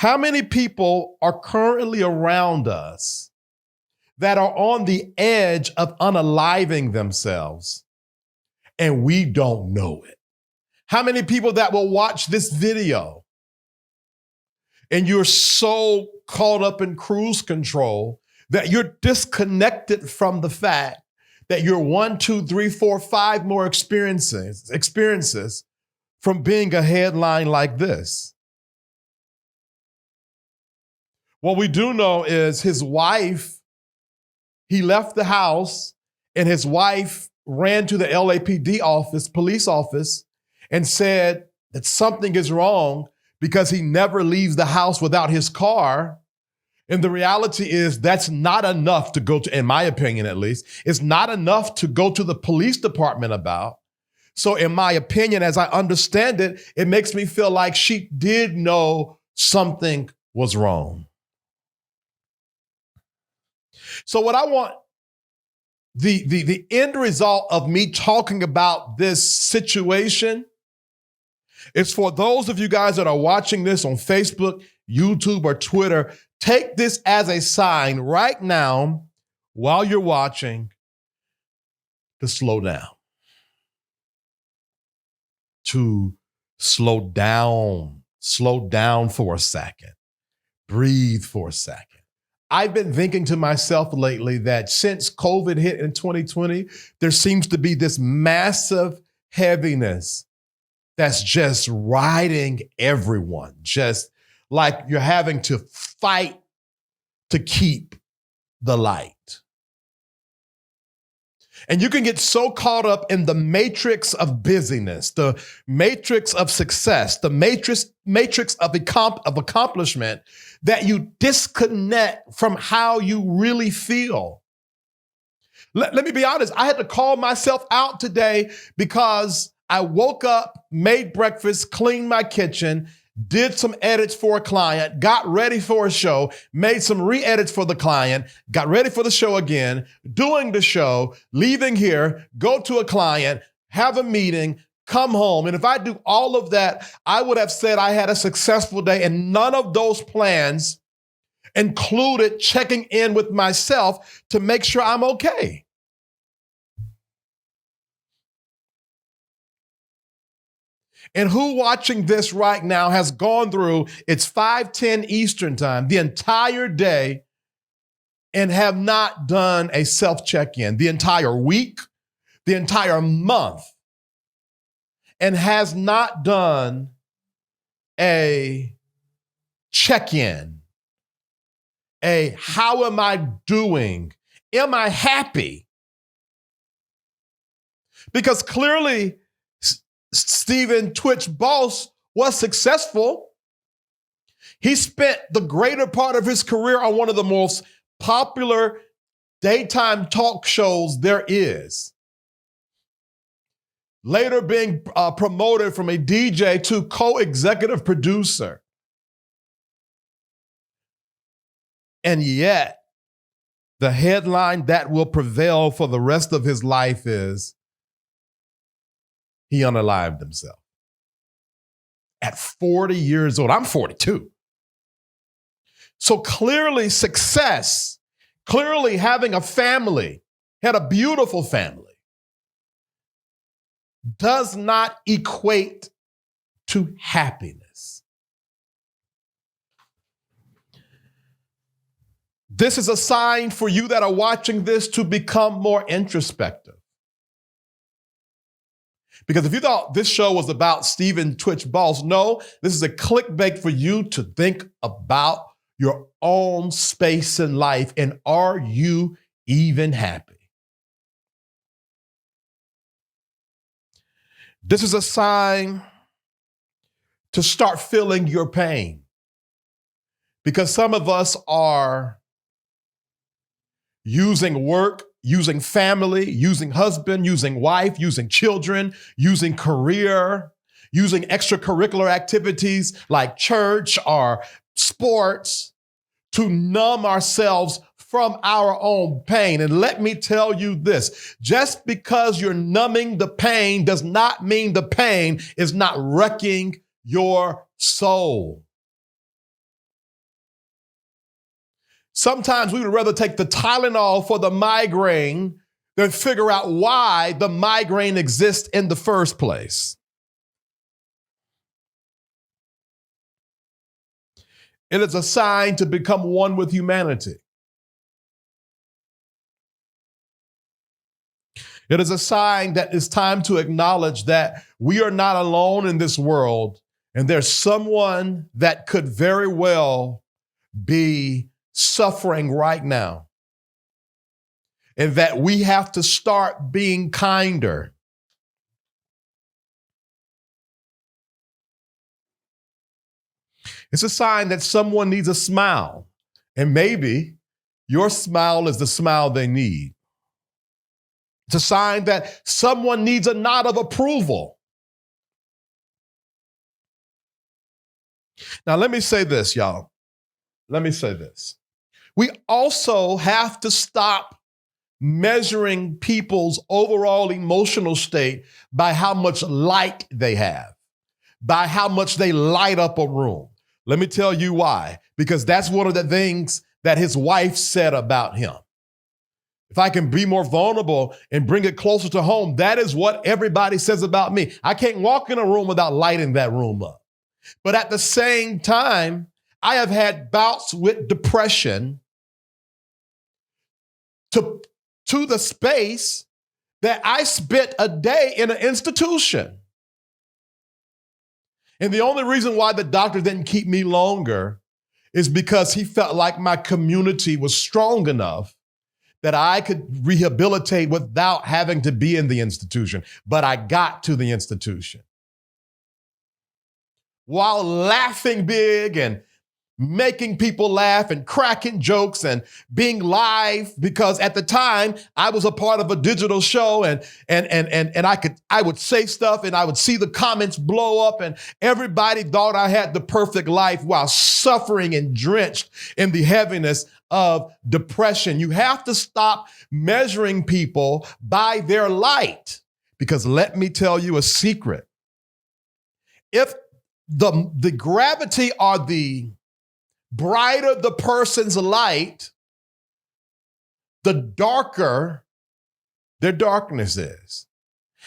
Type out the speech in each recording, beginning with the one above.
How many people are currently around us that are on the edge of unaliving themselves and we don't know it? How many people that will watch this video and you're so caught up in cruise control that you're disconnected from the fact that you're 1, 2, 3, 4, 5 more experiences from being a headline like this? What we do know is his wife, he left the house and his wife ran to the LAPD office, police office, and said that something is wrong because he never leaves the house without his car. And the reality is that's not enough to go to, in my opinion at least, it's not enough to go to the police department about. So in my opinion, as I understand it, it makes me feel like she did know something was wrong. So what I want, the end result of me talking about this situation is for those of you guys that are watching this on Facebook, YouTube, or Twitter, take this as a sign right now while you're watching to slow down. To slow down for a second, breathe for a second. I've been thinking to myself lately that since COVID hit in 2020, there seems to be this massive heaviness that's just riding everyone, just like you're having to fight to keep the light. And you can get so caught up in the matrix of busyness, the matrix of success, the matrix of accomplishment, that you disconnect from how you really feel. Let me be honest. I had to call myself out today because I woke up, made breakfast, cleaned my kitchen, did some edits for a client, got ready for a show, made some re-edits for the client, got ready for the show again, doing the show, leaving here, go to a client, have a meeting, come home. And if I do all of that, I would have said I had a successful day, and none of those plans included checking in with myself to make sure I'm okay. And who watching this right now has gone through, it's 5:10 Eastern time, the entire day, and have not done a self-check-in the entire week, the entire month, and has not done a check-in, a how am I doing? Am I happy? Because clearly, Stephen tWitch Boss was successful. He spent the greater part of his career on one of the most popular daytime talk shows there is. Later being promoted from a DJ to co-executive producer. And yet, the headline that will prevail for the rest of his life is, he unalived himself at 40 years old. I'm 42. So clearly success, clearly having a family, had a beautiful family, does not equate to happiness. This is a sign for you that are watching this to become more introspective. Because if you thought this show was about Stephen tWitch Boss, no, this is a clickbait for you to think about your own space in life, and are you even happy? This is a sign to start feeling your pain, because some of us are using work, using family, using husband, using wife, using children, using career, using extracurricular activities like church or sports to numb ourselves from our own pain. And let me tell you this, just because you're numbing the pain does not mean the pain is not wrecking your soul. Sometimes we would rather take the Tylenol for the migraine than figure out why the migraine exists in the first place. It is a sign to become one with humanity. It is a sign that it's time to acknowledge that we are not alone in this world, and there's someone that could very well be suffering right now, and that we have to start being kinder. It's a sign that someone needs a smile, and maybe your smile is the smile they need. It's a sign that someone needs a nod of approval. Now, let me say this, y'all. Let me say this. We also have to stop measuring people's overall emotional state by how much light they have, by how much they light up a room. Let me tell you why. Because that's one of the things that his wife said about him. If I can be more vulnerable and bring it closer to home, that is what everybody says about me. I can't walk in a room without lighting that room up. But at the same time, I have had bouts with depression to the space that I spent a day in an institution. And the only reason why the doctor didn't keep me longer is because he felt like my community was strong enough that I could rehabilitate without having to be in the institution. But I got to the institution while laughing big and making people laugh and cracking jokes and being live, because at the time I was a part of a digital show and I would say stuff and I would see the comments blow up and everybody thought I had the perfect life while suffering and drenched in the heaviness of depression. You have to stop measuring people by their light, because let me tell you a secret. If the gravity or the brighter the person's light, the darker their darkness is.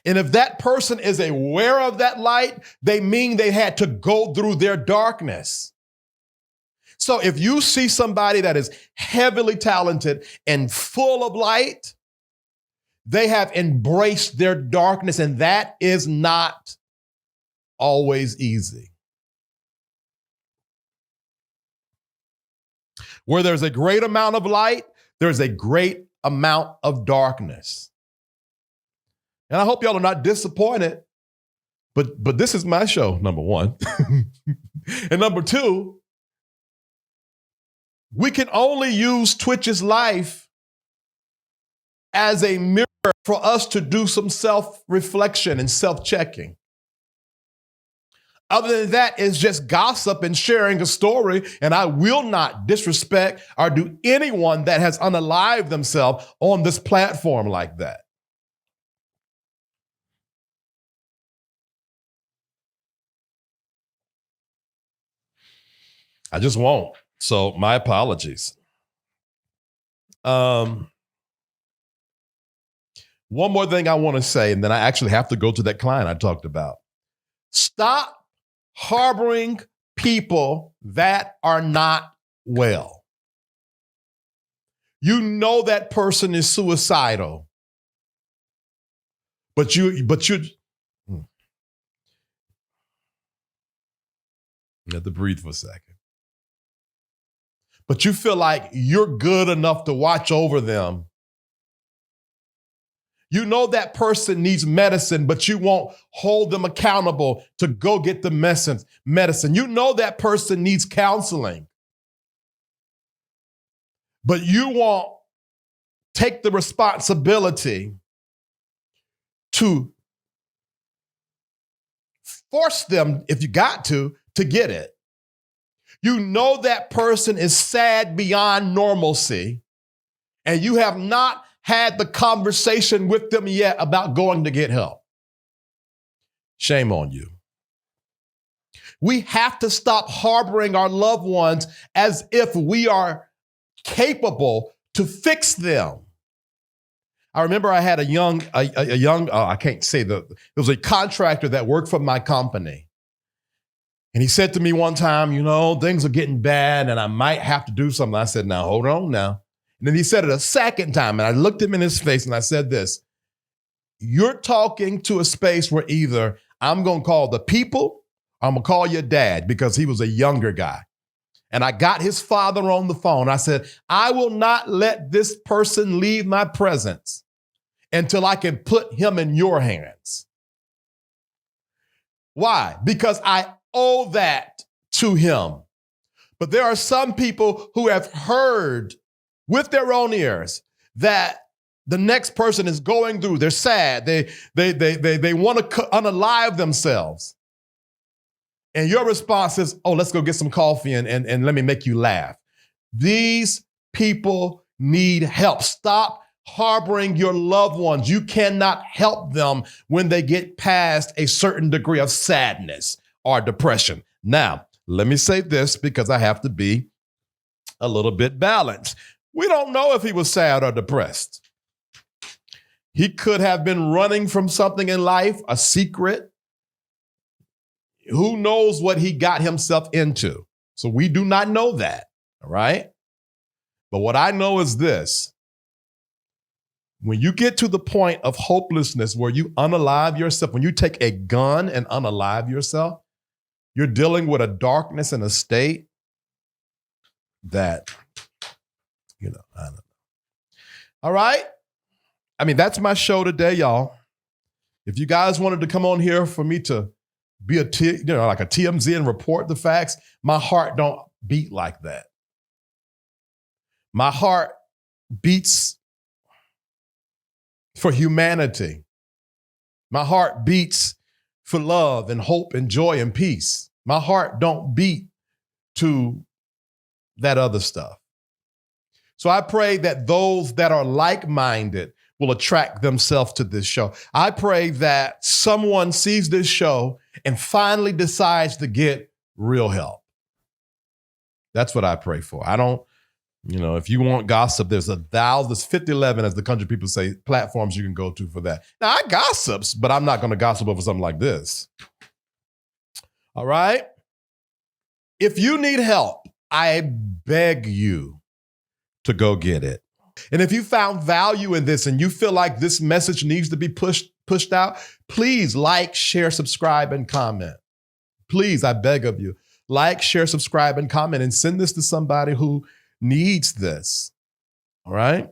And if that person is aware of that light, they mean they had to go through their darkness. So if you see somebody that is heavily talented and full of light, they have embraced their darkness, and that is not always easy. Where there's a great amount of light, there's a great amount of darkness. And I hope y'all are not disappointed, but this is my show, number one. And number two, we can only use Twitch's life as a mirror for us to do some self-reflection and self-checking. Other than that, it's just gossip and sharing a story, and I will not disrespect or do anyone that has unalived themselves on this platform like that. I just won't. So my apologies. One more thing I want to say, and then I actually have to go to that client I talked about. Stop harboring people that are not well. You know that person is suicidal, but you have to breathe for a second. But you feel like you're good enough to watch over them. You know that person needs medicine, but you won't hold them accountable to go get the medicine. You know that person needs counseling, but you won't take the responsibility to force them, if you got to get it. You know that person is sad beyond normalcy, and you have not had the conversation with them yet about going to get help. Shame on you. We have to stop harboring our loved ones as if we are capable to fix them. I remember I had a young, I can't say it was a contractor that worked for my company. And he said to me one time, things are getting bad and I might have to do something. I said, now, hold on now. And then he said it a second time and I looked him in his face and I said this, you're talking to a space where either I'm going to call the people or I'm going to call your dad, because he was a younger guy. And I got his father on the phone. I said, I will not let this person leave my presence until I can put him in your hands. Why? Because I owe that to him. But there are some people who have heard with their own ears that the next person is going through. They're sad. They want to unalive themselves. And your response is, oh, let's go get some coffee and let me make you laugh. These people need help. Stop harboring your loved ones. You cannot help them when they get past a certain degree of sadness or depression. Now, let me say this because I have to be a little bit balanced. We don't know if he was sad or depressed. He could have been running from something in life, a secret. Who knows what he got himself into? So we do not know that, all right? But what I know is this. When you get to the point of hopelessness where you unalive yourself, when you take a gun and unalive yourself, you're dealing with a darkness and a state that, I don't know. All right? I mean, that's my show today, y'all. If you guys wanted to come on here for me to be like a TMZ and report the facts, my heart don't beat like that. My heart beats for humanity. My heart beats for love and hope and joy and peace. My heart don't beat to that other stuff. So I pray that those that are like-minded will attract themselves to this show. I pray that someone sees this show and finally decides to get real help. That's what I pray for. I don't, if you want gossip, there's 5011, as the country people say, platforms you can go to for that. Now, I gossips, but I'm not going to gossip over something like this. All right? If you need help, I beg you to go get it. And if you found value in this and you feel like this message needs to be pushed out, please like, share, subscribe, and comment. Please, I beg of you, like, share, subscribe, and comment, and send this to somebody who needs this. All right?